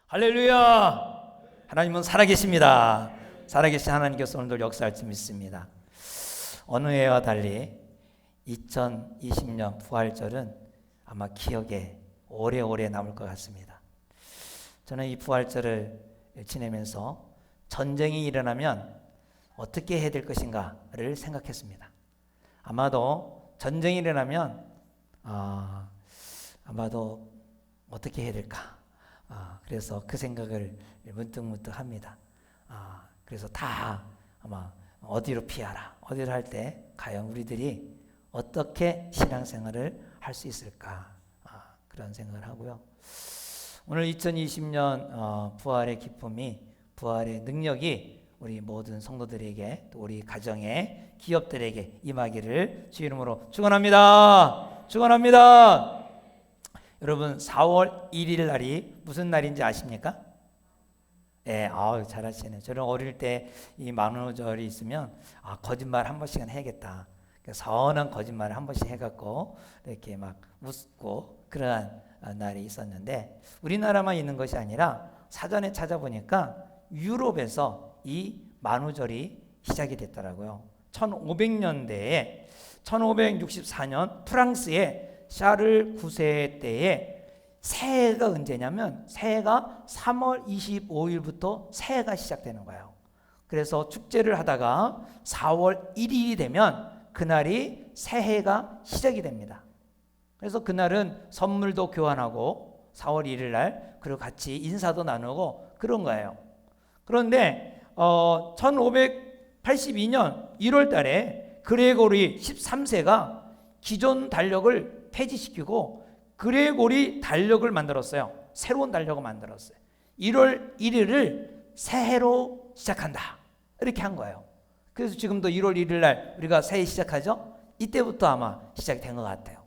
할렐루야! 하나님은 살아계십니다. 살아계신 하나님께서 오늘도 역사할 줄 믿습니다. 어느 해와 달리 2020년 부활절은 아마 기억에 오래오래 남을 것 같습니다. 저는 이 부활절을 지내면서 전쟁이 일어나면 어떻게 해야 될 것인가를 생각했습니다. 아마도 전쟁이 일어나면 아마도 어떻게 해야 될까? 그래서 그 생각을 문득문득 합니다. 그래서 다 아마 어디로 피하라, 어디로 할 때 과연 우리들이 어떻게 신앙생활을 할 수 있을까? 그런 생각을 하고요. 오늘 2020년 부활의 기쁨이, 부활의 능력이 우리 모든 성도들에게, 또 우리 가정에, 기업들에게 임하기를 주 이름으로 축원합니다. 축원합니다. 여러분, 4월 1일 날이 무슨 날인지 아십니까? 예, 잘하시네. 저는 어릴 때 이 만우절이 있으면 거짓말 한 번씩은 해야겠다. 선한 거짓말을 한 번씩 해갖고 이렇게 막 웃고 그러한 날이 있었는데, 우리나라만 있는 것이 아니라 사전에 찾아보니까 유럽에서 이 만우절이 시작이 됐더라고요. 1500년대에 1564년 프랑스의 샤를 9세 때에 새해가 언제냐면 새해가 3월 25일부터 새해가 시작되는 거예요. 그래서 축제를 하다가 4월 1일이 되면 그날이 새해가 시작이 됩니다. 그래서 그날은 선물도 교환하고 4월 1일 날 그리고 같이 인사도 나누고 그런 거예요. 그런데 1582년 1월 달에 그레고리 13세가 기존 달력을 폐지시키고 그레고리 달력을 만들었어요. 새로운 달력을 만들었어요. 1월 1일을 새해로 시작한다, 이렇게 한 거예요. 그래서 지금도 1월 1일 날 우리가 새해 시작하죠. 이때부터 아마 시작이 된 것 같아요.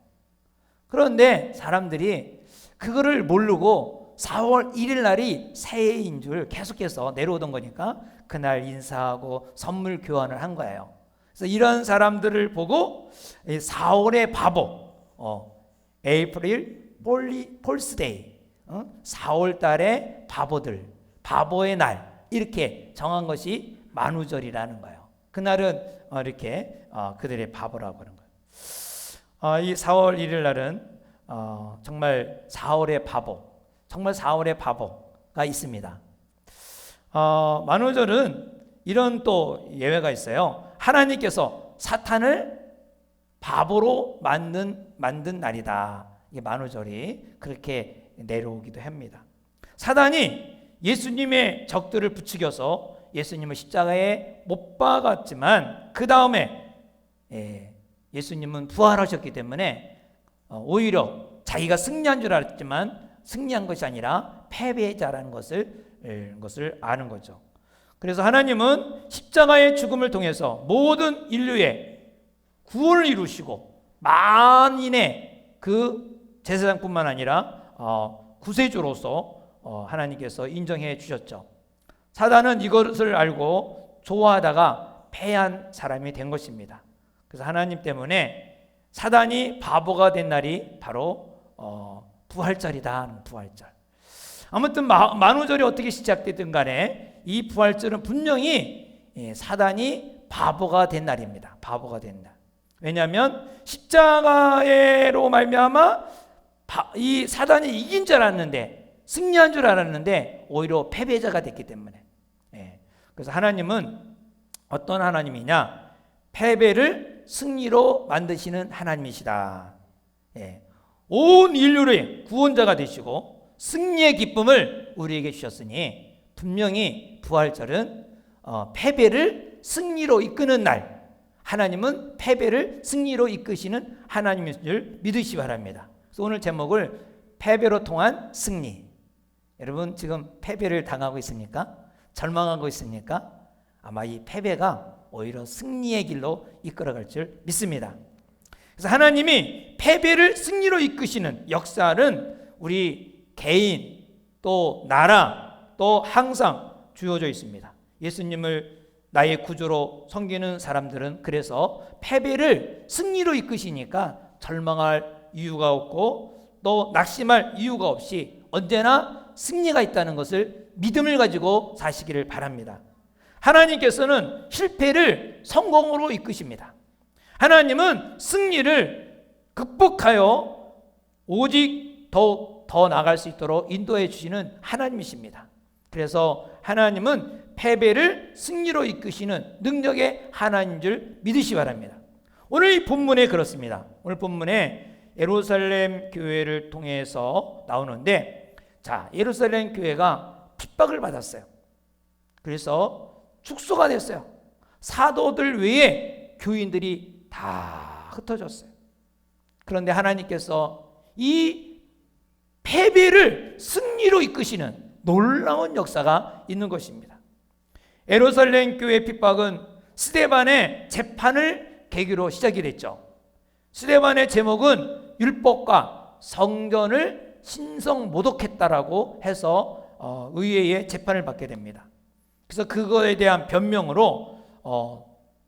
그런데 사람들이 그거를 모르고 4월 1일 날이 새해인 줄 계속해서 내려오던 거니까 그날 인사하고 선물 교환을 한 거예요. 그래서 이런 사람들을 보고 4월의 바보, 에이프릴 폴스데이, 4월 달의 바보들, 바보의 날, 이렇게 정한 것이 만우절이라는 거예요. 그날은 이렇게 그들의 바보라고 하는 거예요. 이 4월 1일 날은 정말 4월의 바보, 정말 4월의 바보가 있습니다. 만우절은 이런 또 예외가 있어요. 하나님께서 사탄을 바보로 만든 날이다. 이 만우절이 그렇게 내려오기도 합니다. 사단이 예수님의 적들을 부추겨서 예수님을 십자가에 못 박았지만 그 다음에 예수님은 부활하셨기 때문에 오히려 자기가 승리한 줄 알았지만 승리한 것이 아니라 패배자라는 것을 아는 거죠. 그래서 하나님은 십자가의 죽음을 통해서 모든 인류의 구원을 이루시고 만인의 그 제사장뿐만 아니라 구세주로서 하나님께서 인정해 주셨죠. 사단은 이것을 알고 좋아하다가 패한 사람이 된 것입니다. 그래서 하나님 때문에 사단이 바보가 된 날이 바로 부활절이다. 부활절. 아무튼 만우절이 어떻게 시작됐든 간에 이 부활절은 분명히 사단이 바보가 된 날입니다. 바보가 된 날. 왜냐하면 십자가로 말미암아 이 사단이 이긴 줄 알았는데, 승리한 줄 알았는데 오히려 패배자가 됐기 때문에. 그래서 하나님은 어떤 하나님이냐? 패배를 승리로 만드시는 하나님이시다. 온 인류의 구원자가 되시고 승리의 기쁨을 우리에게 주셨으니 분명히 부활절은 패배를 승리로 이끄는 날, 하나님은 패배를 승리로 이끄시는 하나님인 줄 믿으시기 바랍니다. 그래서 오늘 제목을 패배로 통한 승리. 여러분 지금 패배를 당하고 있습니까? 절망하고 있습니까? 아마 이 패배가 오히려 승리의 길로 이끌어갈 줄 믿습니다. 그래서 하나님이 패배를 승리로 이끄시는 역사는 우리 개인 또 나라 또 항상 주어져 있습니다. 예수님을 나의 구주로 섬기는 사람들은 그래서 패배를 승리로 이끄시니까 절망할 이유가 없고 또 낙심할 이유가 없이 언제나 승리가 있다는 것을 믿음을 가지고 사시기를 바랍니다. 하나님께서는 실패를 성공으로 이끄십니다. 하나님은 승리를 극복하여 오직 더 나아갈 수 있도록 인도해 주시는 하나님이십니다. 그래서 하나님은 패배를 승리로 이끄시는 능력의 하나님인 줄 믿으시 바랍니다. 오늘 이 본문에 그렇습니다. 오늘 본문에 예루살렘 교회를 통해서 나오는데, 자, 예루살렘 교회가 핍박을 받았어요. 그래서 축소가 됐어요. 사도들 외에 교인들이 다 흩어졌어요. 그런데 하나님께서 이 패배를 승리로 이끄시는 놀라운 역사가 있는 것입니다. 예루살렘 교회 핍박은 스데반의 재판을 계기로 시작이 됐죠. 스데반의 제목은 율법과 성전을 신성 모독했다라고 해서 의회의 재판을 받게 됩니다. 그래서 그거에 대한 변명으로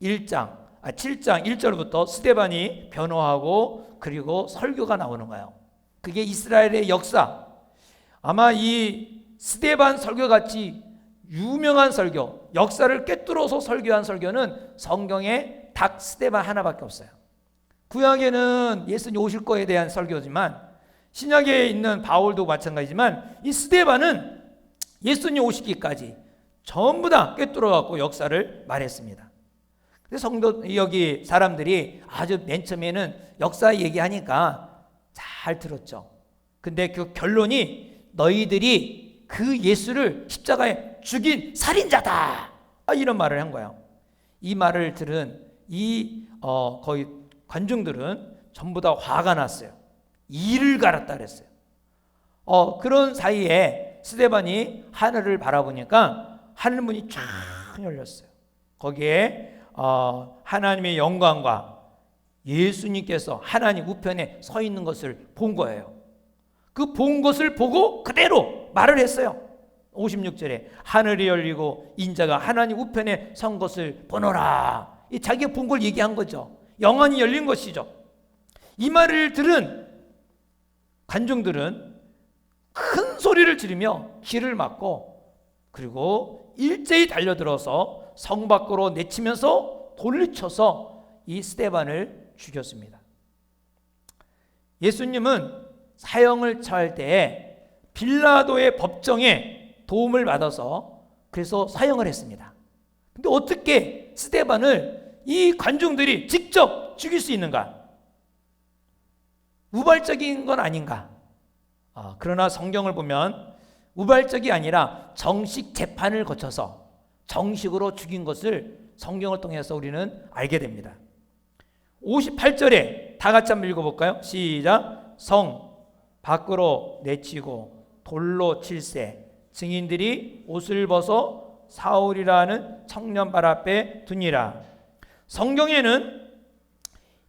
7장 1절부터 스데반이 변호하고 그리고 설교가 나오는 거예요. 그게 이스라엘의 역사. 아마 이 스데반 설교같이 유명한 설교, 역사를 꿰뚫어서 설교한 설교는 성경에 딱 스데반 하나밖에 없어요. 구약에는 예수님 오실 거에 대한 설교지만, 신약에 있는 바울도 마찬가지지만, 이 스데반은 예수님 오시기까지 전부 다 꿰뚫어갖고 역사를 말했습니다. 그래서 여기 사람들이 아주 맨 처음에는 역사 얘기하니까 잘 들었죠. 근데 그 결론이 너희들이 그 예수를 십자가에 죽인 살인자다, 이런 말을 한 거예요. 이 말을 들은 이 거의 관중들은 전부 다 화가 났어요. 이를 갈았다 그랬어요. 그런 사이에 스데반이 하늘을 바라보니까 하늘문이 쫙 열렸어요. 거기에 하나님의 영광과 예수님께서 하나님 우편에 서 있는 것을 본 거예요. 그 본 것을 보고 그대로 말을 했어요. 56절에 하늘이 열리고 인자가 하나님 우편에 선 것을 보노라. 자기가 본 걸 얘기한 거죠. 영안이 열린 것이죠. 이 말을 들은 관중들은 큰 소리를 지르며 귀를 막고, 그리고 일제히 달려들어서 성 밖으로 내치면서 돌리쳐서 이 스데반을 죽였습니다. 예수님은 사형을 처할 때에 빌라도의 법정에 도움을 받아서 그래서 사형을 했습니다. 근데 어떻게 스데반을 이 관중들이 직접 죽일 수 있는가? 우발적인 건 아닌가? 그러나 성경을 보면 우발적이 아니라 정식 재판을 거쳐서 정식으로 죽인 것을 성경을 통해서 우리는 알게 됩니다. 58절에 다 같이 한번 읽어볼까요? 시작. 성 밖으로 내치고 돌로 칠세, 증인들이 옷을 벗어 사울이라는 청년 발 앞에 두니라. 성경에는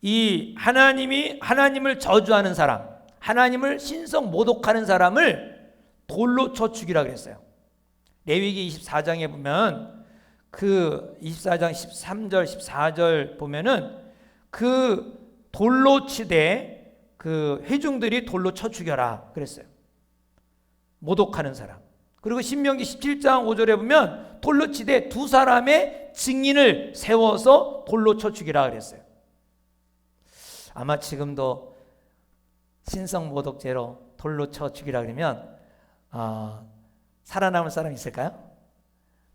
이 하나님을 저주하는 사람, 하나님을 신성 모독하는 사람을 돌로 쳐 죽이라 그랬어요. 레위기 24장에 보면 그 24장 13절 14절 보면은 그 돌로 치되 그 회중들이 돌로 쳐 죽여라 그랬어요. 모독하는 사람. 그리고 신명기 17장 5절에 보면 돌로 치되 두 사람의 증인을 세워서 돌로 쳐 죽이라 그랬어요. 아마 지금도 신성 모독죄로 돌로 쳐 죽이라 그러면 살아남을 사람 있을까요?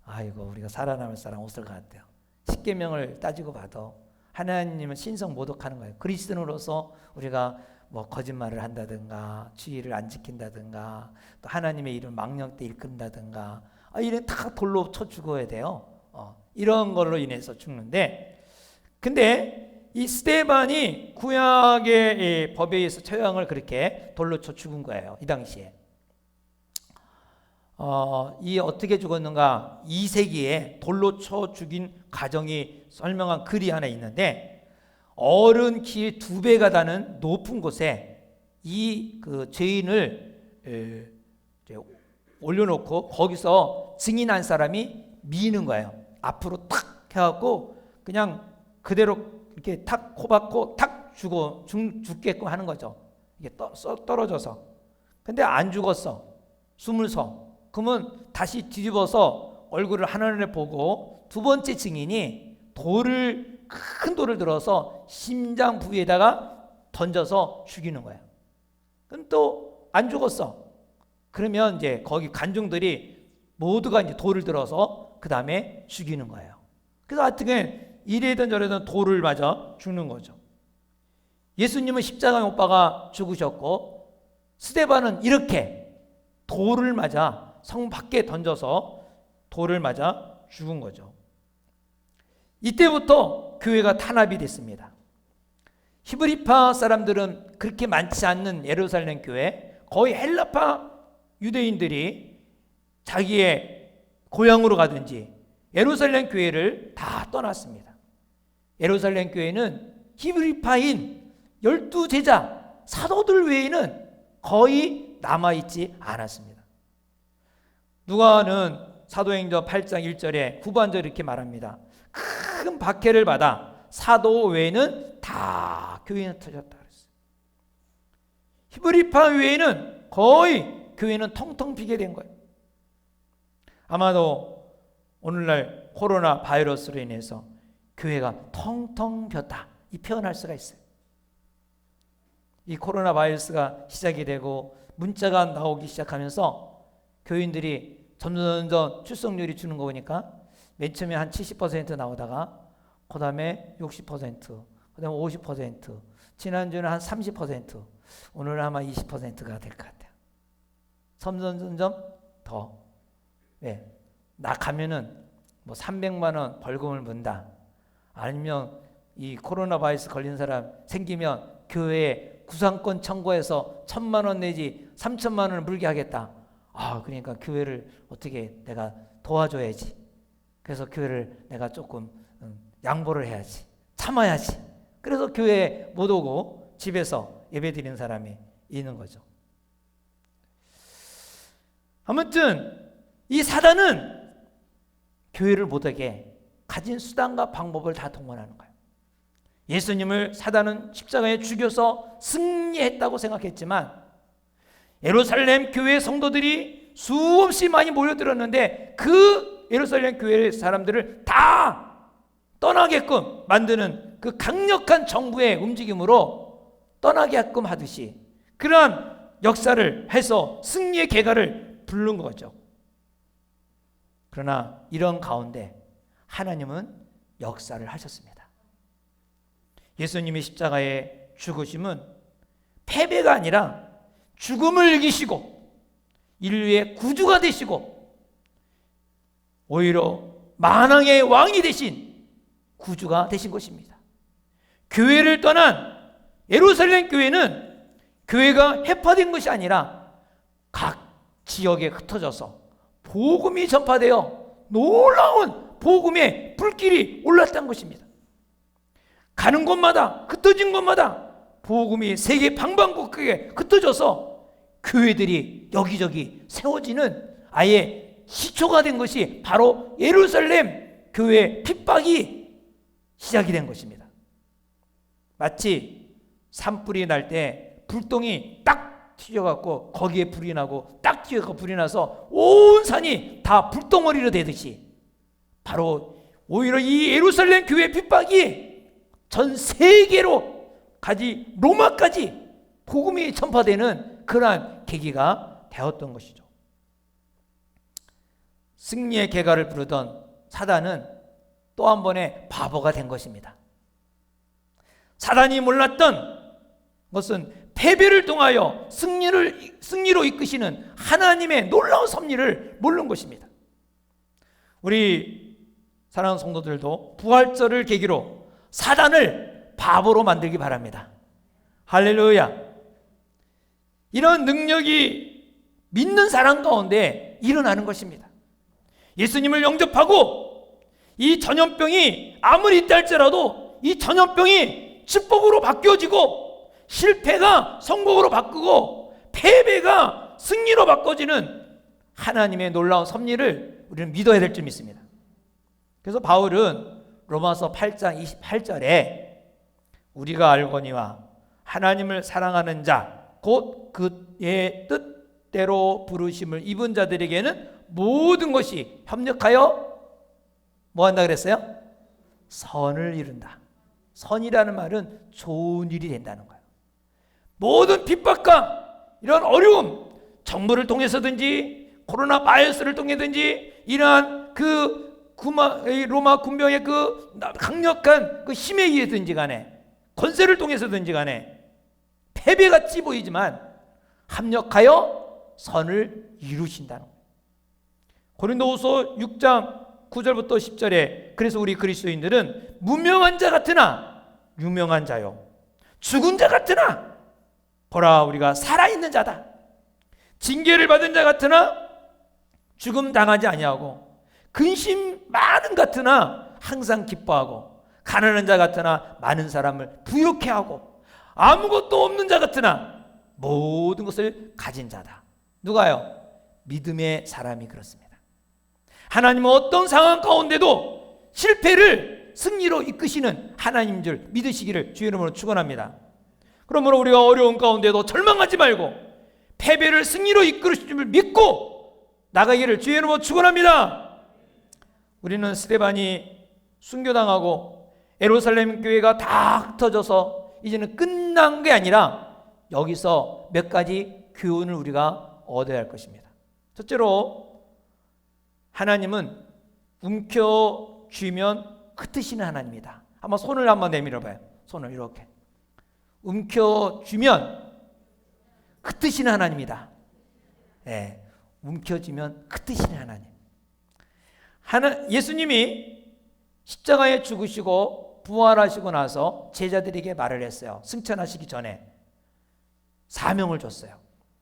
아이고, 우리가 살아남을 사람 없을 것 같아요. 십계명을 따지고 봐도 하나님은 신성 모독하는 거예요. 그리스도인으로서 우리가 뭐 거짓말을 한다든가 주의를 안 지킨다든가 또 하나님의 이름 망령 때 일컫는다든가 이런 다 돌로 쳐 죽어야 돼요. 이런 걸로 인해서 죽는데, 근데 이 스데반이 구약의 법에 의해서 처형을 그렇게 돌로 쳐 죽은 거예요. 이 당시에. 이 어떻게 죽었는가? 2세기에 돌로 쳐 죽인 가정이 설명한 글이 하나 있는데, 어른 키 2배가 다는 높은 곳에 이 그 죄인을 올려놓고 거기서 증인한 사람이 미는 거예요. 앞으로 탁 해갖고 그냥 그대로 이렇게 탁 코박고 탁 죽게끔 하는 거죠. 이게 떨어져서. 근데 안 죽었어. 숨을 서. 그러면 다시 뒤집어서 얼굴을 하늘에 보고 두 번째 증인이 큰 돌을 들어서 심장 부위에다가 던져서 죽이는 거예요. 그럼 또 안 죽었어. 그러면 이제 거기 관중들이 모두가 이제 돌을 들어서 그 다음에 죽이는 거예요. 그래서 하여튼 이래든 저래든 돌을 맞아 죽는 거죠. 예수님은 십자가에 못 박아 죽으셨고, 스데반은 이렇게 돌을 맞아 성 밖에 던져서 돌을 맞아 죽은 거죠. 이때부터 교회가 탄압이 됐습니다. 히브리파 사람들은 그렇게 많지 않는 예루살렘 교회, 거의 헬라파 유대인들이 자기의 고향으로 가든지 예루살렘 교회를 다 떠났습니다. 예루살렘 교회는 히브리파인 12제자 사도들 외에는 거의 남아있지 않았습니다. 누가는 사도행전 8장 1절에 후반절 이렇게 말합니다. 큰 박해를 받아 사도 외에는 다 교회는 터졌다 그랬어요. 히브리파 외에는 거의 교회는 텅텅 비게 된 거예요. 아마도 오늘날 코로나 바이러스로 인해서 교회가 텅텅 빈다, 이 표현할 수가 있어요. 이 코로나 바이러스가 시작이 되고 문자가 나오기 시작하면서 교인들이 점점 출석률이 주는 거 보니까 맨 처음에 한 70% 나오다가 그 다음에 60%, 그 다음에 50%, 지난주는 한 30%, 오늘은 아마 20%가 될 것 같아요. 점점 더. 나 가면은 뭐 300만 원 벌금을 문다. 아니면 이 코로나 바이러스 걸린 사람 생기면 교회에 구상권 청구해서 1,000만 원 내지 3,000만 원을 물게 하겠다. 그러니까 교회를 어떻게 내가 도와줘야지. 그래서 교회를 내가 조금 양보를 해야지. 참아야지. 그래서 교회에 못 오고 집에서 예배 드리는 사람이 있는 거죠. 아무튼 이 사단은 교회를 못 오게 가진 수단과 방법을 다 동원하는 거예요. 예수님을 사단은 십자가에 죽여서 승리했다고 생각했지만 예루살렘 교회 성도들이 수없이 많이 모여들었는데 그 예루살렘 교회 사람들을 다 떠나게끔 만드는 그 강력한 정부의 움직임으로 떠나게끔 하듯이 그러한 역사를 해서 승리의 계가를 부른 거죠. 그러나 이런 가운데 하나님은 역사를 하셨습니다. 예수님이 십자가에 죽으심은 패배가 아니라 죽음을 이기시고 인류의 구주가 되시고 오히려 만왕의 왕이 되신 구주가 되신 것입니다. 교회를 떠난 예루살렘 교회는 교회가 해파된 것이 아니라 각 지역에 흩어져서 복음이 전파되어 놀라운 복음의 불길이 올랐다는 것입니다. 가는 곳마다 흩어진 곳마다 복음이 세계 방방곡곡에 흩어져서 교회들이 여기저기 세워지는 아예 시초가 된 것이 바로 예루살렘 교회 핍박이 시작이 된 것입니다. 마치 산불이 날 때 불똥이 딱 튀어갖고 거기에 불이 나고 딱 튀어갖고 불이 나서 온 산이 다 불덩어리로 되듯이 바로 오히려 이 예루살렘 교회 핍박이 전 세계로 가지 로마까지 복음이 전파되는 그러한 계기가 되었던 것이죠. 승리의 계가를 부르던 사단은 또 한 번의 바보가 된 것입니다. 사단이 몰랐던 것은 패배를 통하여 승리로 이끄시는 하나님의 놀라운 섭리를 모르는 것입니다. 우리 사랑하는 성도들도 부활절을 계기로 사단을 바보로 만들기 바랍니다. 할렐루야. 이런 능력이 믿는 사람 가운데 일어나는 것입니다. 예수님을 영접하고 이 전염병이 아무리 있다 할지라도 이 전염병이 축복으로 바뀌어지고 실패가 성공으로 바꾸고 패배가 승리로 바꿔지는 하나님의 놀라운 섭리를 우리는 믿어야 될 줄 믿습니다. 그래서 바울은 로마서 8장 28절에 우리가 알거니와 하나님을 사랑하는 자 곧 그의 뜻 때로 부르심을 입은 자들에게는 모든 것이 협력하여 뭐 한다 그랬어요? 선을 이룬다. 선이라는 말은 좋은 일이 된다는 거예요. 모든 핍박과 이런 어려움, 정부를 통해서든지 코로나 바이러스를 통해든지 이러한 로마 군병의 그 강력한 그 힘에 의해든지 간에 권세를 통해서든지 간에 패배같이 보이지만 합력하여 선을 이루신다는 거예요. 고린도후서 6장 9절부터 10절에 그래서 우리 그리스도인들은 무명한 자 같으나 유명한 자요, 죽은 자 같으나 보라 우리가 살아있는 자다. 징계를 받은 자 같으나 죽음 당하지 아니하고, 근심 많은 같으나 항상 기뻐하고, 가난한 자 같으나 많은 사람을 부욕해 하고, 아무것도 없는 자 같으나 모든 것을 가진 자다. 누가요? 믿음의 사람이 그렇습니다. 하나님은 어떤 상황 가운데도 실패를 승리로 이끄시는 하나님인 줄 믿으시기를 주의 이름으로 축원합니다. 그러므로 우리가 어려운 가운데도 절망하지 말고 패배를 승리로 이끌으실 줄 믿고 나가기를 주의 이름으로 축원합니다. 우리는 스데반이 순교당하고 예루살렘 교회가 다 흩어져서 이제는 끝난 게 아니라 여기서 몇 가지 교훈을 우리가 얻어야 할 것입니다. 첫째로 하나님은 움켜쥐면 흩으시는 하나님이다. 한번 손을 한번 내밀어 봐요. 손을 이렇게 움켜쥐면 흩으시는 하나님이다. 예, 움켜쥐면 흩으시는 하나님. 예수님이 십자가에 죽으시고 부활하시고 나서 제자들에게 말을 했어요. 승천하시기 전에 사명을 줬어요.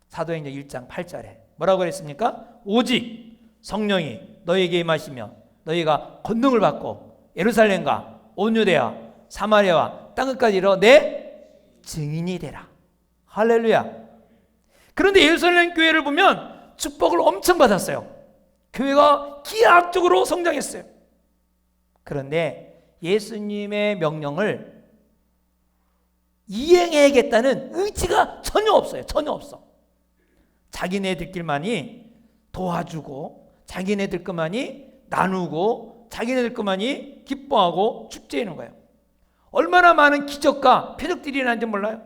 사도행전 1장 8절에 뭐라고 그랬습니까? 오직 성령이 너희에게 임하시며 너희가 권능을 받고 예루살렘과 온 유대와 사마리아와 땅끝까지 이르러 내 증인이 되라. 할렐루야. 그런데 예루살렘 교회를 보면 축복을 엄청 받았어요. 교회가 기하학적으로 성장했어요. 그런데 예수님의 명령을 이행해야겠다는 의지가 전혀 없어요. 전혀 없어. 자기네들끼리만이 도와주고 자기네들 것만이 나누고 자기네들 것만이 기뻐하고 축제하는 거예요. 얼마나 많은 기적과 표적들이 일어나는지 몰라요.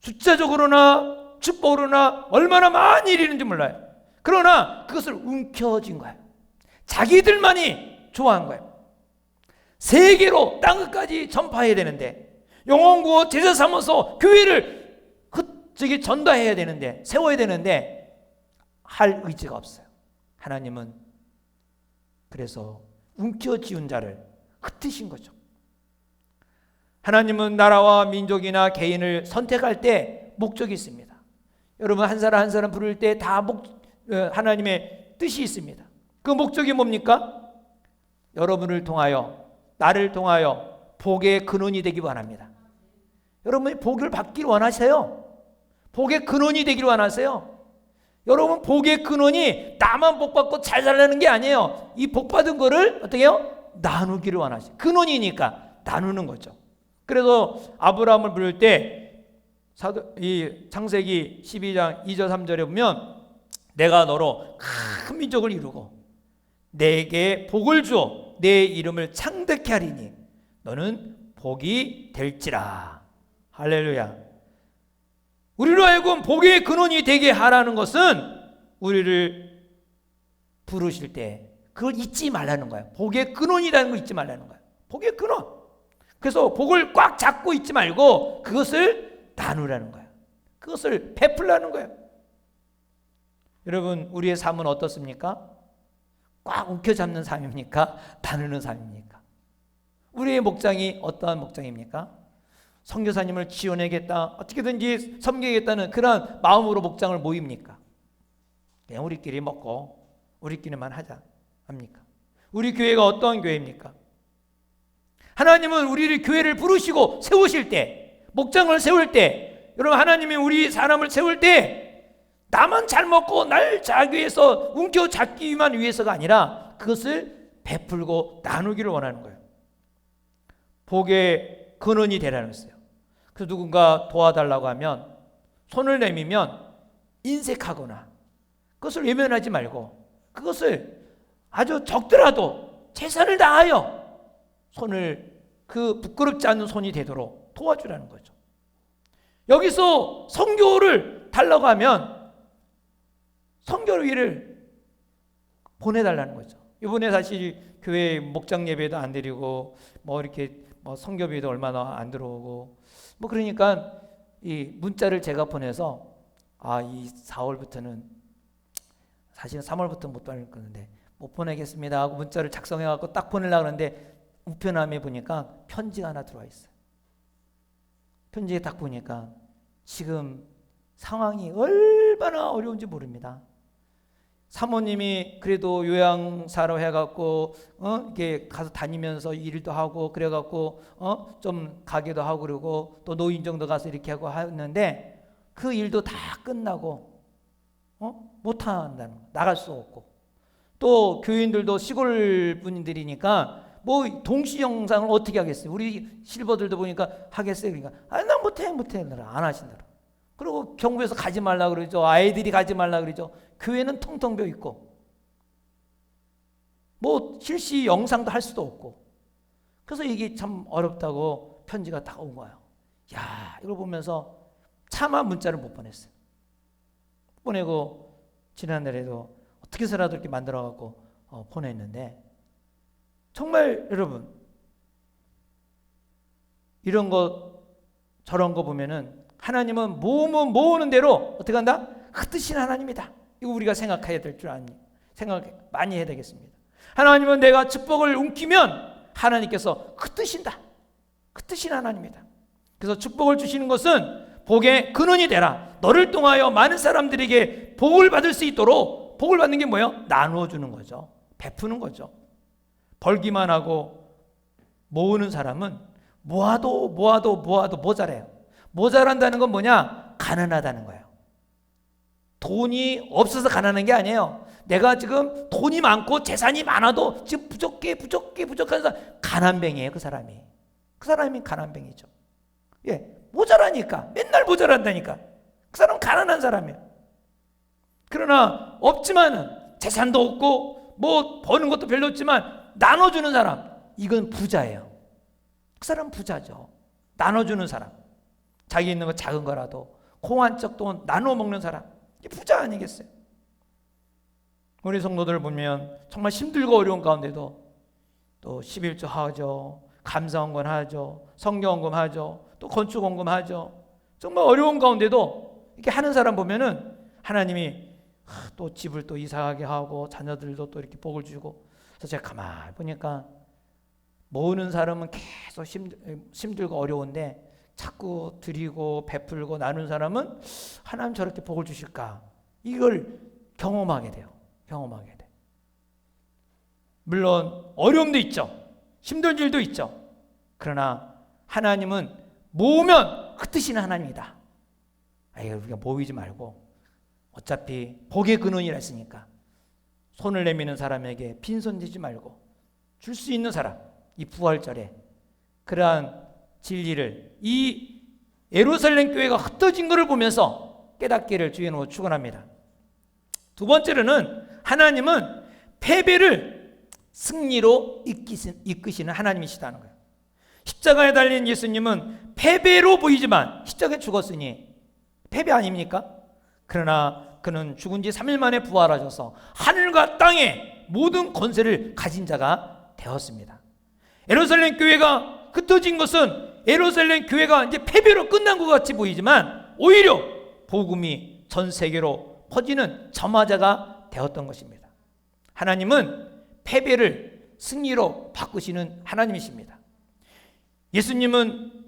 숫자적으로나 축복으로나 얼마나 많은 일이 있는지 몰라요. 그러나 그것을 움켜쥔 거예요. 자기들만이 좋아한 거예요. 세계로 땅끝까지 전파해야 되는데, 영혼구호 제자 삼아서 교회를 전도해야 되는데, 세워야 되는데 할 의지가 없어요. 하나님은 그래서 움켜쥐은 자를 흩으신 거죠. 하나님은 나라와 민족이나 개인을 선택할 때 목적이 있습니다. 여러분 한 사람 한 사람 부를 때 다 하나님의 뜻이 있습니다. 그 목적이 뭡니까? 여러분을 통하여, 나를 통하여 복의 근원이 되기 원합니다. 여러분이 복을 받기를 원하세요? 복의 근원이 되기를 원하세요? 여러분 복의 근원이 나만 복 받고 잘 살라는 게 아니에요. 이 복 받은 거를 어떻게 해요? 나누기를 원하세요. 근원이니까 나누는 거죠. 그래서 아브라함을 부를 때 이 창세기 12장 2절 3절에 보면 내가 너로 큰 민족을 이루고 내게 복을 주어 내 이름을 창대케 하리니 너는 복이 될지라. 할렐루야. 우리로 하여금 복의 근원이 되게 하라는 것은 우리를 부르실 때 그걸 잊지 말라는 거예요. 복의 근원이라는 걸 잊지 말라는 거예요. 복의 근원. 그래서 복을 꽉 잡고 있지 말고 그것을 나누라는 거예요. 그것을 베풀라는 거예요. 여러분 우리의 삶은 어떻습니까? 꽉 움켜잡는 삶입니까? 나누는 삶입니까? 우리의 목장이 어떠한 목장입니까? 선교사님을 지원해야겠다, 어떻게든지 섬기겠다는 그런 마음으로 목장을 모입니까? 그냥 우리끼리 먹고 우리끼리만 하자 합니까? 우리 교회가 어떠한 교회입니까? 하나님은 우리를 교회를 부르시고 세우실 때, 목장을 세울 때, 여러분 하나님이 우리 사람을 세울 때 나만 잘 먹고 날 자기 위해서 움켜잡기만 위해서가 아니라 그것을 베풀고 나누기를 원하는 거예요. 복의 근원이 되라는 것이에요. 그래서 누군가 도와달라고 하면 손을 내밀면 인색하거나 그것을 외면하지 말고 그것을 아주 적더라도 최선을 다하여 손을 그 부끄럽지 않은 손이 되도록 도와주라는 거죠. 여기서 선교를 달라고 하면 선교위를 보내달라는 거죠. 이번에 사실 교회 목장 예배도 안 드리고 이렇게 선교비도 얼마나 안 들어오고 그러니까 이 문자를 제가 보내서 이 4월부터는 사실은 3월부터 못 보낼 건데 못 보내겠습니다 하고 문자를 작성해 갖고 딱 보내려고 하는데 우편함에 보니까 편지가 하나 들어와 있어요. 편지에 딱 보니까 지금 상황이 얼마나 어려운지 모릅니다. 사모님이 그래도 요양사로 해갖고 이렇게 가서 다니면서 일도 하고 그래갖고 좀 가게도 하고 그러고 또 노인정도 가서 이렇게 하고 하는데 그 일도 다 끝나고 못 한다는 거. 나갈 수 없고 또 교인들도 시골 분들이니까 동시 영상을 어떻게 하겠어요? 우리 실버들도 보니까 하겠어요. 그러니까 난 못해 안 하신다고. 그리고 경부에서 가지 말라 그러죠. 아이들이 가지 말라 그러죠. 교회는 텅텅 비어 있고 실시 영상도 할 수도 없고 그래서 이게 참 어렵다고 편지가 딱 온 거예요. 이걸 보면서 차마 문자를 못 보냈어요. 보내고 지난날에도 어떻게 해서라도 이렇게 만들어 갖고 보냈는데 정말 여러분 이런 거 저런 거 보면은 하나님은 모으는 대로 어떻게 한다? 흩으신 하나님이다. 이거 우리가 생각해야 될 줄 아니 생각 많이 해야 되겠습니다. 하나님은 내가 축복을 움키면 하나님께서 흩으신다. 흩으신 하나님이다. 그래서 축복을 주시는 것은 복의 근원이 되라. 너를 통하여 많은 사람들에게 복을 받을 수 있도록 복을 받는 게 뭐예요? 나누어 주는 거죠. 베푸는 거죠. 벌기만 하고 모으는 사람은 모아도 모자라요. 모자란다는 건 뭐냐? 가난하다는 거예요. 돈이 없어서 가난한 게 아니에요. 내가 지금 돈이 많고 재산이 많아도 지금 부족해서 가난뱅이에요. 그 사람이 가난뱅이죠. 모자라니까 맨날 모자란다니까. 그 사람은 가난한 사람이에요. 그러나 없지만은 재산도 없고 버는 것도 별로 없지만 나눠주는 사람, 이건 부자예요. 그 사람은 부자죠. 나눠주는 사람, 자기 있는 거 작은 거라도 콩 한 쪽 돈 나눠 먹는 사람, 이게 부자 아니겠어요? 우리 성도들 보면 정말 힘들고 어려운 가운데도 또 11조 하죠, 감사헌금 하죠, 성경헌금 하죠, 또 건축헌금 하죠. 정말 어려운 가운데도 이렇게 하는 사람 보면은 하나님이 또 집을 또 이사하게 하고 자녀들도 또 이렇게 복을 주고. 그래서 제가 가만히 보니까 모으는 사람은 계속 힘들고 어려운데 자꾸 드리고 베풀고 나누는 사람은 하나님 저렇게 복을 주실까? 이걸 경험하게 돼요. 물론 어려움도 있죠. 힘든 일도 있죠. 그러나 하나님은 모으면 흩으시는 하나님이다. 우리가 모이지 말고 어차피 복의 근원이라 했으니까 손을 내미는 사람에게 빈손 지지 말고 줄 수 있는 사람, 이 부활절에 그러한 진리를 이 예루살렘 교회가 흩어진 것을 보면서 깨닫기를 주의 축원합니다. 두 번째로는 하나님은 패배를 승리로 이끄시는 하나님이시다는 거예요. 십자가에 달린 예수님은 패배로 보이지만 십자가에 죽었으니 패배 아닙니까? 그러나 그는 죽은 지 3일 만에 부활하셔서 하늘과 땅의 모든 권세를 가진 자가 되었습니다. 예루살렘 교회가 흩어진 것은 예루살렘 교회가 이제 패배로 끝난 것 같이 보이지만 오히려 복음이 전 세계로 퍼지는 점화자가 되었던 것입니다. 하나님은 패배를 승리로 바꾸시는 하나님이십니다. 예수님은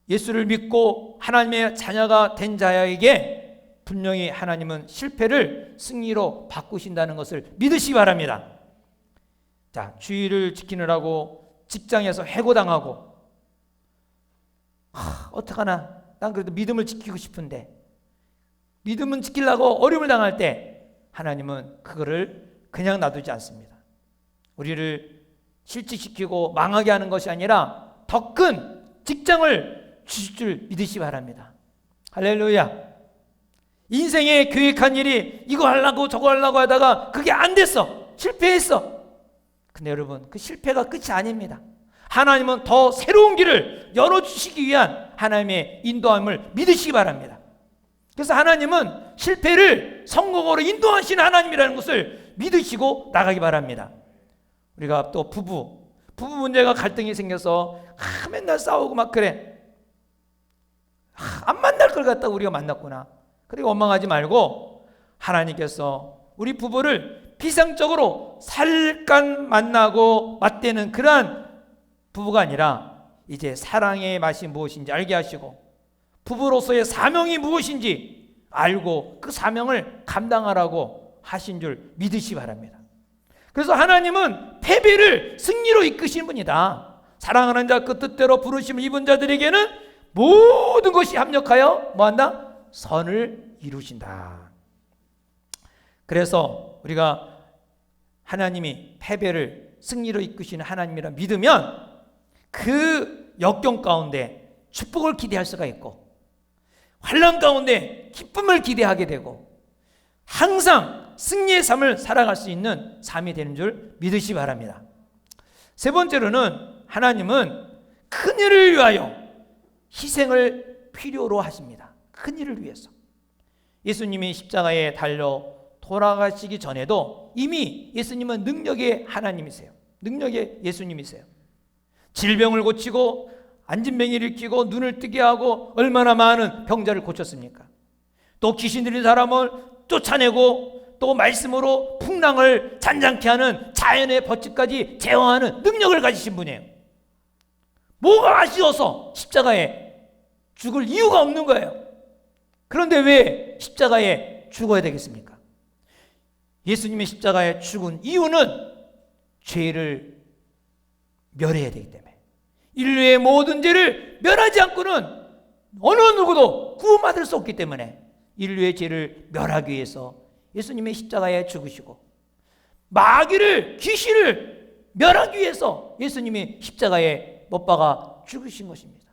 예수를 믿고 하나님의 자녀가 된 자에게 분명히 하나님은 실패를 승리로 바꾸신다는 것을 믿으시기 바랍니다. 자, 주의를 지키느라고 직장에서 해고당하고 어떡하나 난 그래도 믿음을 지키고 싶은데 믿음은 지키려고 어려움을 당할 때 하나님은 그거를 그냥 놔두지 않습니다. 우리를 실직시키고 망하게 하는 것이 아니라 더 큰 직장을 주실 줄 믿으시기 바랍니다. 할렐루야. 인생에 계획한 일이 이거 하려고 저거 하려고 하다가 그게 안 됐어. 실패했어. 근데 여러분, 그 실패가 끝이 아닙니다. 하나님은 더 새로운 길을 열어주시기 위한 하나님의 인도함을 믿으시기 바랍니다. 그래서 하나님은 실패를 성공으로 인도하시는 하나님이라는 것을 믿으시고 나가기 바랍니다. 우리가 또 부부 문제가 갈등이 생겨서 맨날 싸우고 막 그래. 안 만날 걸 갖다가 우리가 만났구나. 그리고 원망하지 말고 하나님께서 우리 부부를 비상적으로 살깐 만나고 맞대는 그러한 부부가 아니라 이제 사랑의 맛이 무엇인지 알게 하시고 부부로서의 사명이 무엇인지 알고 그 사명을 감당하라고 하신 줄 믿으시기 바랍니다. 그래서 하나님은 패배를 승리로 이끄신 분이다. 사랑하는 자 그 뜻대로 부르심을 입은 자들에게는 모든 것이 합력하여 뭐한다? 선을 이루신다. 그래서 우리가 하나님이 패배를 승리로 이끄시는 하나님이라 믿으면 그 역경 가운데 축복을 기대할 수가 있고 환난 가운데 기쁨을 기대하게 되고 항상 승리의 삶을 살아갈 수 있는 삶이 되는 줄 믿으시기 바랍니다. 세 번째로는 하나님은 큰일을 위하여 희생을 필요로 하십니다. 큰일을 위해서. 예수님이 십자가에 달려 돌아가시기 전에도 이미 예수님은 능력의 하나님이세요. 능력의 예수님이세요. 질병을 고치고 안진병을 일으키고 눈을 뜨게 하고 얼마나 많은 병자를 고쳤습니까? 또 귀신 들린 사람을 쫓아내고 또 말씀으로 풍랑을 잔잔케 하는 자연의 법칙까지 제어하는 능력을 가지신 분이에요. 뭐가 아쉬워서 십자가에 죽을 이유가 없는 거예요. 그런데 왜 십자가에 죽어야 되겠습니까? 예수님의 십자가에 죽은 이유는 죄를 멸해야 되기 때문에 인류의 모든 죄를 멸하지 않고는 어느 누구도 구원받을 수 없기 때문에 인류의 죄를 멸하기 위해서 예수님의 십자가에 죽으시고 마귀를 귀신을 멸하기 위해서 예수님이 십자가에 못 박아 죽으신 것입니다.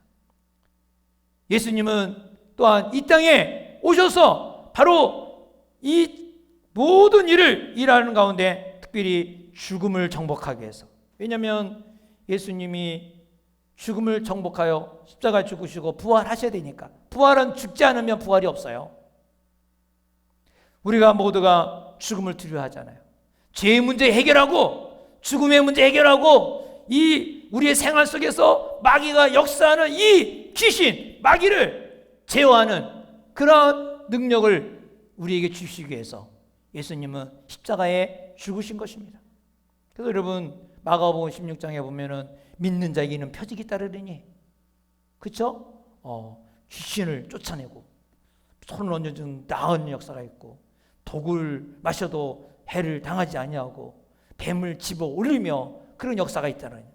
예수님은 또한 이 땅에 오셔서 바로 이 모든 일을 일하는 가운데 특별히 죽음을 정복하기 위해서. 왜냐하면 예수님이 죽음을 정복하여 십자가에 죽으시고 부활하셔야 되니까. 부활은 죽지 않으면 부활이 없어요. 우리가 모두가 죽음을 두려워하잖아요. 죄의 문제 해결하고 죽음의 문제 해결하고 이 우리의 생활 속에서 마귀가 역사하는 이 귀신, 마귀를 제어하는 그러한 능력을 우리에게 주시기 위해서 예수님은 십자가에 죽으신 것입니다. 그래서 여러분 마가복음 16장에 보면은 믿는 자에게는 표적이 따르리니, 그렇죠? 귀신을 쫓아내고 손을 얹어준 나은 역사가 있고 독을 마셔도 해를 당하지 아니하고 뱀을 집어 올리며 그런 역사가 있잖아요.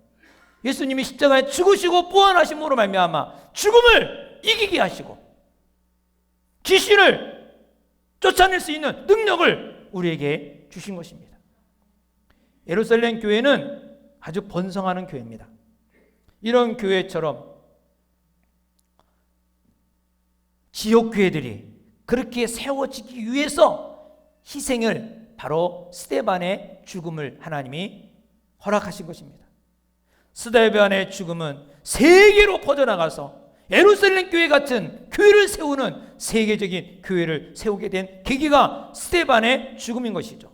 예수님이 십자가에 죽으시고 부활하심으로 말미암아 죽음을 이기게 하시고 귀신을 쫓아낼 수 있는 능력을 우리에게 주신 것입니다. 예루살렘 교회는 아주 번성하는 교회입니다. 이런 교회처럼 지역 교회들이 그렇게 세워지기 위해서 희생을 바로 스데반의 죽음을 하나님이 허락하신 것입니다. 스데반의 죽음은 세계로 퍼져나가서 예루살렘 교회 같은 교회를 세우는 세계적인 교회를 세우게 된 계기가 스데반의 죽음인 것이죠.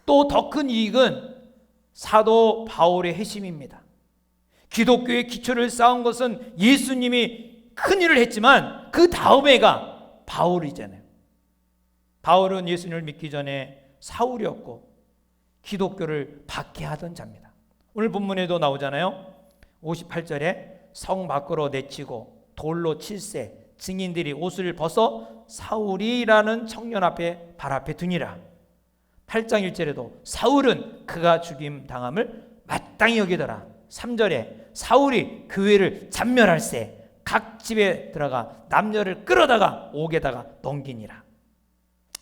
또 더 큰 이익은 사도 바울의 회심입니다. 기독교의 기초를 쌓은 것은 예수님이 큰 일을 했지만 그 다음에가 바울이잖아요. 바울은 예수님을 믿기 전에 사울이었고 기독교를 박해하던 자입니다. 오늘 본문에도 나오잖아요. 58절에 성 밖으로 내치고 돌로 칠세 증인들이 옷을 벗어 사울이라는 청년 앞에 발 앞에 두니라. 8장 1절에도 사울은 그가 죽임 당함을 마땅히 여기더라. 3절에 사울이 교회를 잔멸할세 각 집에 들어가 남녀를 끌어다가 옥에다가 넘기니라.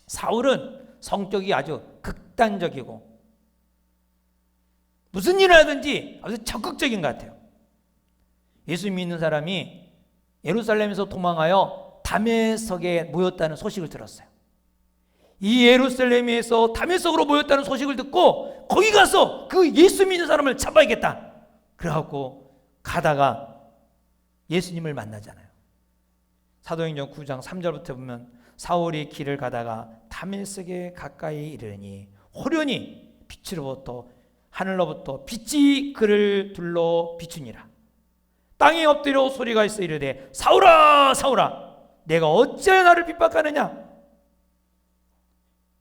사울은 성격이 아주 극단적이고 무슨 일을 하든지 아주 적극적인 것 같아요. 예수 믿는 사람이 예루살렘에서 도망하여 다메섹에 모였다는 소식을 들었어요. 이 예루살렘에서 다메섹으로 모였다는 소식을 듣고 거기 가서 그 예수 믿는 사람을 잡아야겠다. 그래갖고 가다가 예수님을 만나잖아요. 사도행전 9장 3절부터 보면 사울이 길을 가다가 다메섹에 가까이 이르니 호련히 빛으로부터 하늘로부터 빛이 그를 둘러 비추니라. 땅에 엎드려 소리가 있어 이르되 사울아 사울아 내가 어찌하여 나를 핍박하느냐.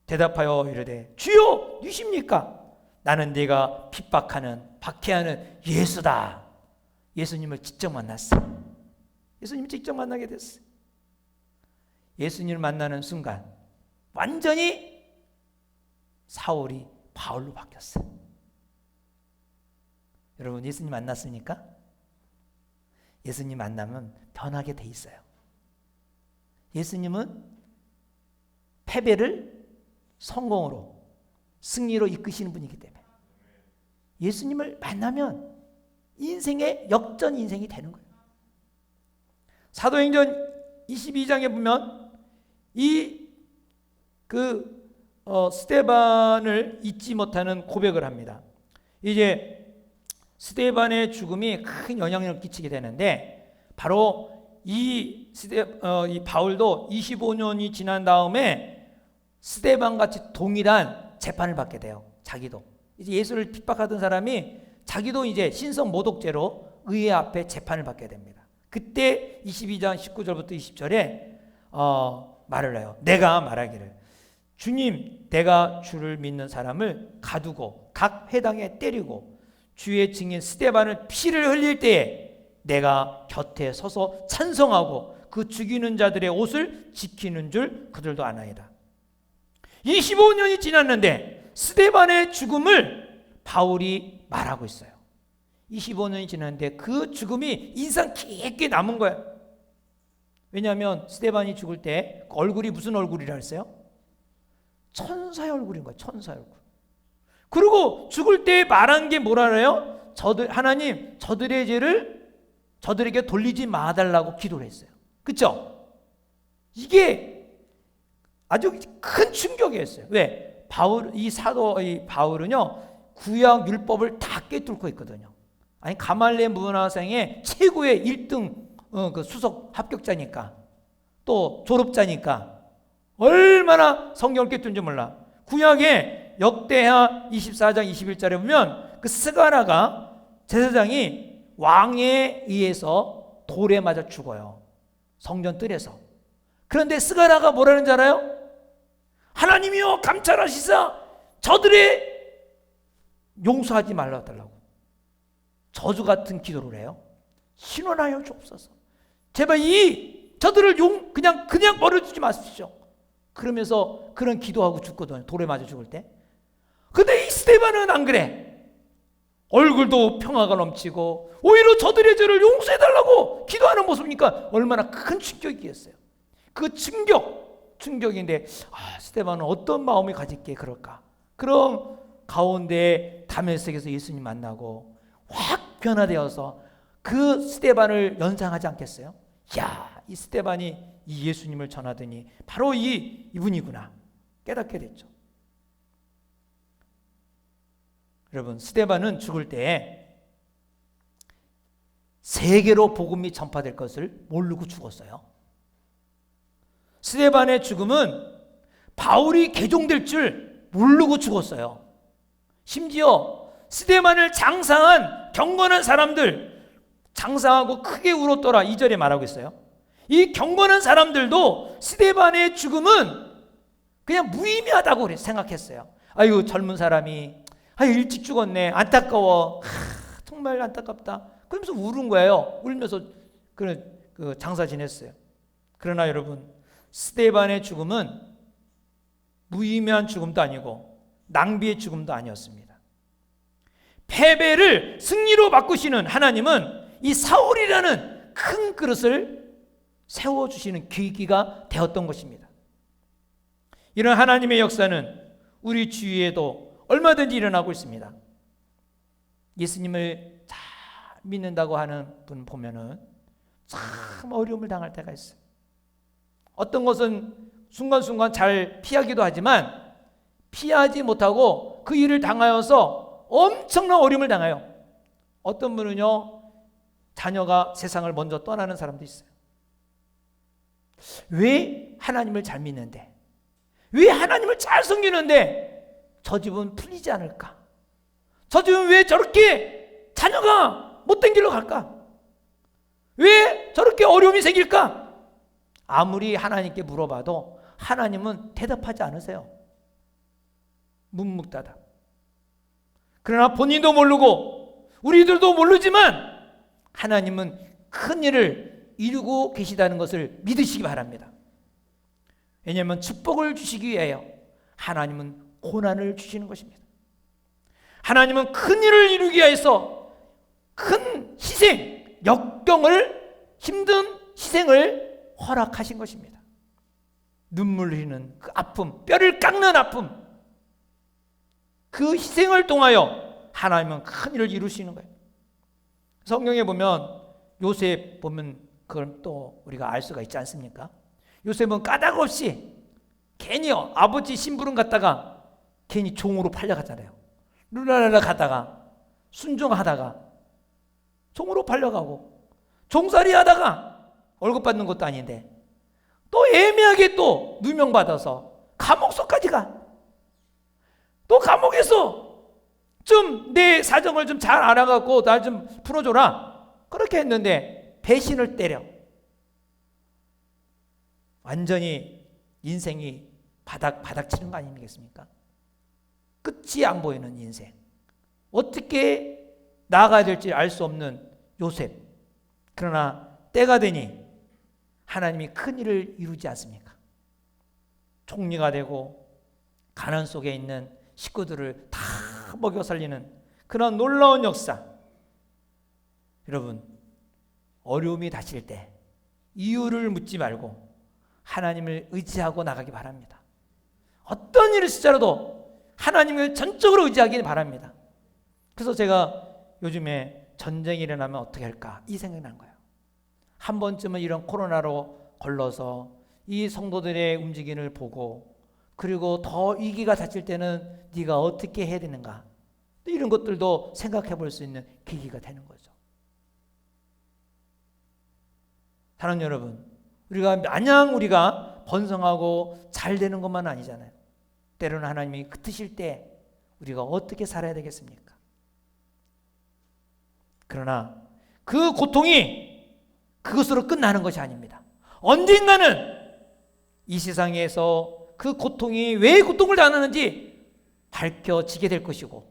대답하여 이르되 주여 누구십니까? 나는 네가 핍박하는 박해하는 예수다. 예수님을 직접 만났어요. 예수님을 직접 만나게 됐어요. 예수님을 만나는 순간 완전히 사울이 바울로 바뀌었어요. 여러분 예수님 만났습니까? 예수님 만나면 변하게 돼 있어요. 예수님은 패배를 성공으로 승리로 이끄시는 분이기 때문에 예수님을 만나면 인생의 역전 인생이 되는 거예요. 사도행전 22장에 보면 스데반을 잊지 못하는 고백을 합니다. 이제 스데반의 죽음이 큰 영향력을 끼치게 되는데 바로 이 바울도 25년이 지난 다음에 스데반 같이 동일한 재판을 받게 돼요. 자기도 이제 예수를 핍박하던 사람이 자기도 이제 신성 모독죄로 의회 앞에 재판을 받게 됩니다. 그때 22장 19절부터 20절에 말을 해요. 내가 말하기를 주님 내가 주를 믿는 사람을 가두고 각 회당에 때리고 주의 증인 스데반을 피를 흘릴 때에 내가 곁에 서서 찬성하고 그 죽이는 자들의 옷을 지키는 줄 그들도 아나이다. 25년이 지났는데 스데반의 죽음을 바울이 말하고 있어요. 25년이 지났는데 그 죽음이 인상 깊게 남은 거예요. 왜냐하면 스데반이 죽을 때 그 얼굴이 무슨 얼굴이라 했어요? 천사의 얼굴인 거예요. 천사의 얼굴. 그리고 죽을 때 말한 게 뭐라 그래요? 하나님 저들의 죄를 저들에게 돌리지 마달라고 기도를 했어요. 그렇죠? 이게 아주 큰 충격이었어요. 왜? 이 바울은요 구약 율법을 다 꿰뚫고 있거든요. 아니 가말리엘 문화생의 최고의 1등 그 수석 합격자니까 또 졸업자니까 얼마나 성경을 꿰뚫는지 몰라. 구약에 역대하 24장 21절에 보면 그 스가랴가 제사장이 왕에 의해서 돌에 맞아 죽어요. 성전 뜰에서. 그런데 스가랴가 뭐라는 줄 알아요? 하나님이여 감찰하시사 저들의 용서하지 말라 달라고 저주 같은 기도를 해요. 신원하여 주옵소서. 제발 저들을 그냥 버려두지 마십시오. 그러면서 그런 기도하고 죽거든요. 돌에 맞아 죽을 때. 근데 이 스데반은 안 그래. 얼굴도 평화가 넘치고 오히려 저들의 죄를 용서해달라고 기도하는 모습이니까 얼마나 큰 충격이었어요. 그 충격인데 스데반은 어떤 마음이 가질게 그럴까. 그럼 가운데 다메섹에서 예수님 만나고 확 변화되어서 그 스데반을 연상하지 않겠어요? 야, 이 스데반이 이 예수님을 전하더니 바로 이분이구나 깨닫게 됐죠. 여러분 스데반은 죽을 때 세계로 복음이 전파될 것을 모르고 죽었어요. 스데반의 죽음은 바울이 개종될 줄 모르고 죽었어요. 심지어 스데반을 장사한 경건한 사람들 장사하고 크게 울었더라 2절에 말하고 있어요. 이 경건한 사람들도 스데반의 죽음은 그냥 무의미하다고 생각했어요. 아유 젊은 사람이 일찍 죽었네 안타까워 정말 안타깝다 그러면서 울은 거예요. 울면서 그 장사 지냈어요. 그러나 여러분 스데반의 죽음은 무의미한 죽음도 아니고 낭비의 죽음도 아니었습니다. 패배를 승리로 바꾸시는 하나님은 이 사울이라는 큰 그릇을 세워주시는 계기가 되었던 것입니다. 이런 하나님의 역사는 우리 주위에도 얼마든지 일어나고 있습니다. 예수님을 잘 믿는다고 하는 분 보면은 참 어려움을 당할 때가 있어요. 어떤 것은 순간순간 잘 피하기도 하지만 피하지 못하고 그 일을 당하여서 엄청난 어려움을 당해요. 어떤 분은요, 자녀가 세상을 먼저 떠나는 사람도 있어요. 왜 하나님을 잘 믿는데, 왜 하나님을 잘 섬기는데 저 집은 풀리지 않을까? 저 집은 왜 저렇게 자녀가 못된 길로 갈까? 왜 저렇게 어려움이 생길까? 아무리 하나님께 물어봐도 하나님은 대답하지 않으세요. 묵묵다답. 그러나 본인도 모르고 우리들도 모르지만 하나님은 큰 일을 이루고 계시다는 것을 믿으시기 바랍니다. 왜냐하면 축복을 주시기 위하여 하나님은 고난을 주시는 것입니다. 하나님은 큰 일을 이루기 위해서 큰 희생, 역경을, 힘든 희생을 허락하신 것입니다. 눈물 흘리는 그 아픔, 뼈를 깎는 아픔, 그 희생을 통하여 하나님은 큰 일을 이루시는 거예요. 성경에 보면 요셉 보면 그걸 또 우리가 알 수가 있지 않습니까? 요셉은 까닭 없이 괜히 아버지 심부름 갔다가 괜히 종으로 팔려갔잖아요. 룰라랄라 가다가 순종하다가 종으로 팔려가고 종살이 하다가 월급 받는 것도 아닌데 또 애매하게 또 누명받아서 감옥소까지 가. 또 감옥에서 좀 내 사정을 좀 잘 알아갖고 날 좀 풀어줘라. 그렇게 했는데 배신을 때려. 완전히 인생이 바닥 치는 거 아니겠습니까? 끝이 안 보이는 인생. 어떻게 나아가야 될지 알 수 없는 요셉. 그러나 때가 되니 하나님이 큰 일을 이루지 않습니까? 총리가 되고 가난 속에 있는 식구들을 다 먹여 살리는 그런 놀라운 역사. 여러분, 어려움이 닥칠 때 이유를 묻지 말고 하나님을 의지하고 나가기 바랍니다. 어떤 일을 시작해도 하나님을 전적으로 의지하기 바랍니다. 그래서 제가 요즘에 전쟁이 일어나면 어떻게 할까 이 생각이 난 거예요. 한 번쯤은 이런 코로나로 걸러서 이 성도들의 움직임을 보고 그리고 더 위기가 닥칠 때는 네가 어떻게 해야 되는가 이런 것들도 생각해 볼 수 있는 계기가 되는 거죠. 사랑하는 여러분, 마냥 우리가 번성하고 잘 되는 것만 아니잖아요. 때로는 하나님이 흩으실 때 우리가 어떻게 살아야 되겠습니까? 그러나 그 고통이 그것으로 끝나는 것이 아닙니다. 언젠가는 이 세상에서 그 고통이 왜 고통을 당하는지 밝혀지게 될 것이고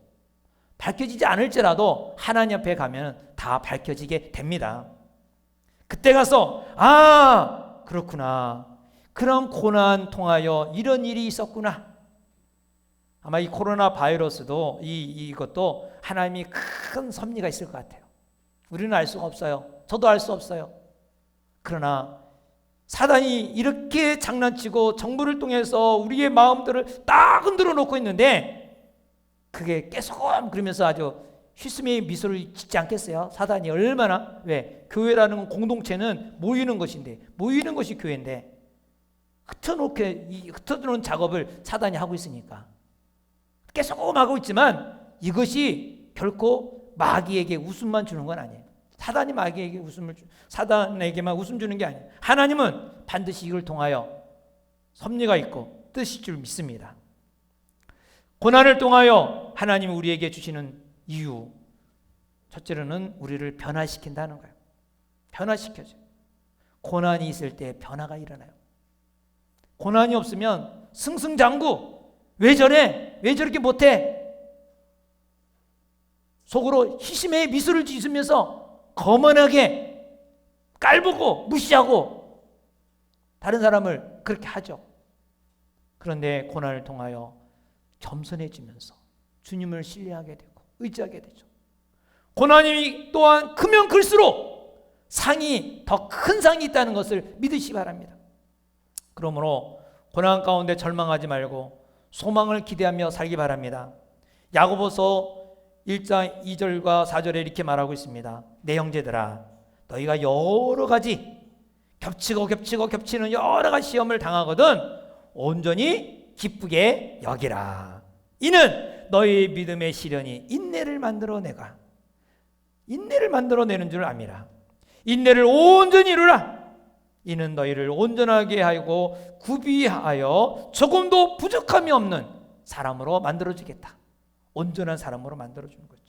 밝혀지지 않을지라도 하나님 앞에 가면 다 밝혀지게 됩니다. 그때 가서 그렇구나. 그런 고난 통하여 이런 일이 있었구나. 아마 이 코로나 바이러스도 이것도 하나님이 큰 섭리가 있을 것 같아요. 우리는 알 수가 없어요. 저도 알 수 없어요. 그러나 사단이 이렇게 장난치고 정부를 통해서 우리의 마음들을 딱 흔들어 놓고 있는데 그게 계속 그러면서 아주 휘스미 미소를 짓지 않겠어요? 사단이 얼마나 왜? 교회라는 공동체는 모이는 것인데 모이는 것이 교회인데 흩어놓는 작업을 사단이 하고 있으니까 계속 하고 있지만 이것이 결코 마귀에게 웃음만 주는 건 아니에요. 사단에게만 웃음 주는 게 아니에요. 하나님은 반드시 이걸 통하여 섭리가 있고 뜻일 줄 믿습니다. 고난을 통하여 하나님이 우리에게 주시는 이유, 첫째로는 우리를 변화시킨다는 거예요. 변화시켜줘요. 고난이 있을 때 변화가 일어나요. 고난이 없으면 승승장구, 왜 저래? 왜 저렇게 못해? 속으로 희심의 미소를 짓으면서 거만하게 깔보고 무시하고 다른 사람을 그렇게 하죠. 그런데 고난을 통하여 겸손해지면서 주님을 신뢰하게 되고 의지하게 되죠. 고난이 또한 크면 클수록 더 큰 상이 있다는 것을 믿으시기 바랍니다. 그러므로 고난 가운데 절망하지 말고 소망을 기대하며 살기 바랍니다. 야고보서 1장 2절과 4절에 이렇게 말하고 있습니다. 내 형제들아, 너희가 여러 가지 겹치고 겹치는 여러 가지 시험을 당하거든 온전히 기쁘게 여기라. 이는 너희 믿음의 시련이 인내를 만들어내가. 인내를 만들어내는 줄 압니다. 인내를 온전히 이루라. 이는 너희를 온전하게 하고 구비하여 조금도 부족함이 없는 사람으로 만들어주겠다. 온전한 사람으로 만들어주는 거죠.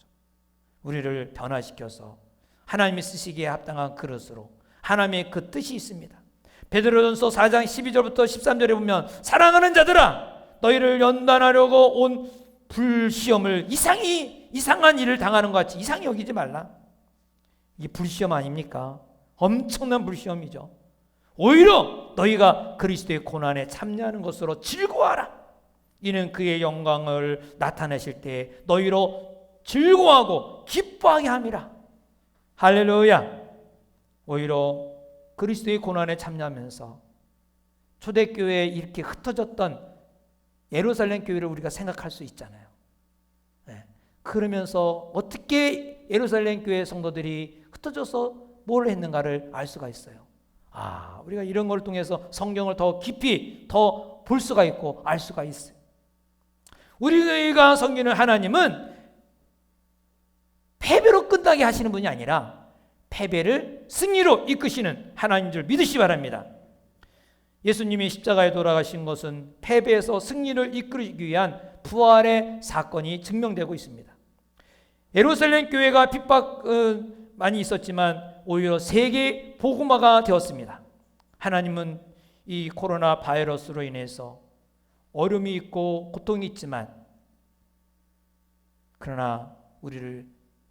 우리를 변화시켜서 하나님이 쓰시기에 합당한 그릇으로, 하나님의 그 뜻이 있습니다. 베드로전서 4장 12절부터 13절에 보면 사랑하는 자들아 너희를 연단하려고 온 불시험을 이상한 일을 당하는 것 같이 이상히 여기지 말라. 이게 불시험 아닙니까? 엄청난 불시험이죠. 오히려 너희가 그리스도의 고난에 참여하는 것으로 즐거워하라. 이는 그의 영광을 나타내실 때 너희로 즐거워하고 기뻐하게 함이라. 할렐루야. 오히려 그리스도의 고난에 참여하면서 초대교회에 이렇게 흩어졌던 예루살렘 교회를 우리가 생각할 수 있잖아요. 네. 그러면서 어떻게 예루살렘 교회 성도들이 흩어져서 뭘 했는가를 알 수가 있어요. 우리가 이런 걸 통해서 성경을 더 깊이 더 볼 수가 있고 알 수가 있어요. 우리가 섬기는 하나님은 패배로 끝나게 하시는 분이 아니라 패배를 승리로 이끄시는 하나님인 줄 믿으시기 바랍니다. 예수님이 십자가에 돌아가신 것은 패배에서 승리를 이끌기 위한 부활의 사건이 증명되고 있습니다. 예루살렘 교회가 핍박 많이 있었지만 오히려 세계 복음화가 되었습니다. 하나님은 이 코로나 바이러스로 인해서 어려움이 있고 고통이 있지만 그러나 우리를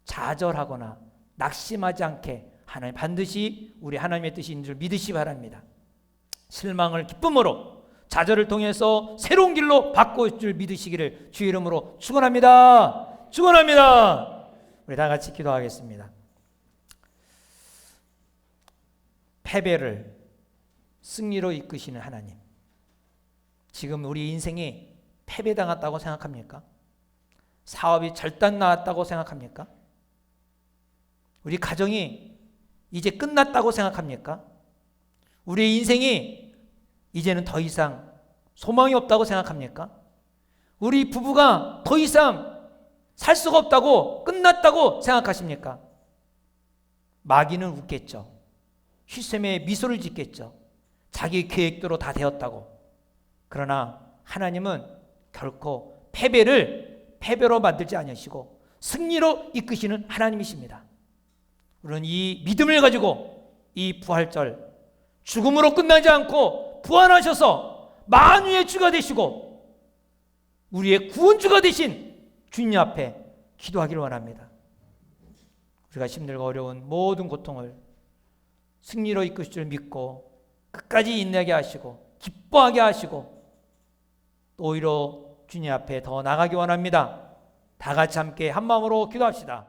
좌절하거나 낙심하지 않게 하나님 반드시 우리 하나님의 뜻인 줄 믿으시기 바랍니다. 실망을 기쁨으로 좌절을 통해서 새로운 길로 바꿀 줄 믿으시기를 주의 이름으로 축원합니다. 축원합니다. 우리 다 같이 기도하겠습니다. 패배를 승리로 이끄시는 하나님, 지금 우리 인생이 패배당했다고 생각합니까? 사업이 절단 나왔다고 생각합니까? 우리 가정이 이제 끝났다고 생각합니까? 우리 인생이 이제는 더 이상 소망이 없다고 생각합니까? 우리 부부가 더 이상 살 수가 없다고 끝났다고 생각하십니까? 마귀는 웃겠죠. 휘샘에 미소를 짓겠죠. 자기 계획대로 다 되었다고. 그러나 하나님은 결코 패배를 패배로 만들지 않으시고 승리로 이끄시는 하나님이십니다. 우리는 이 믿음을 가지고 이 부활절 죽음으로 끝나지 않고 부활하셔서 만유의 주가 되시고 우리의 구원주가 되신 주님 앞에 기도하기를 원합니다. 우리가 힘들고 어려운 모든 고통을 승리로 이끄실 줄 믿고 끝까지 인내하게 하시고 기뻐하게 하시고 오히려 주님 앞에 더 나가기 원합니다. 다 같이 함께 한 마음으로 기도합시다.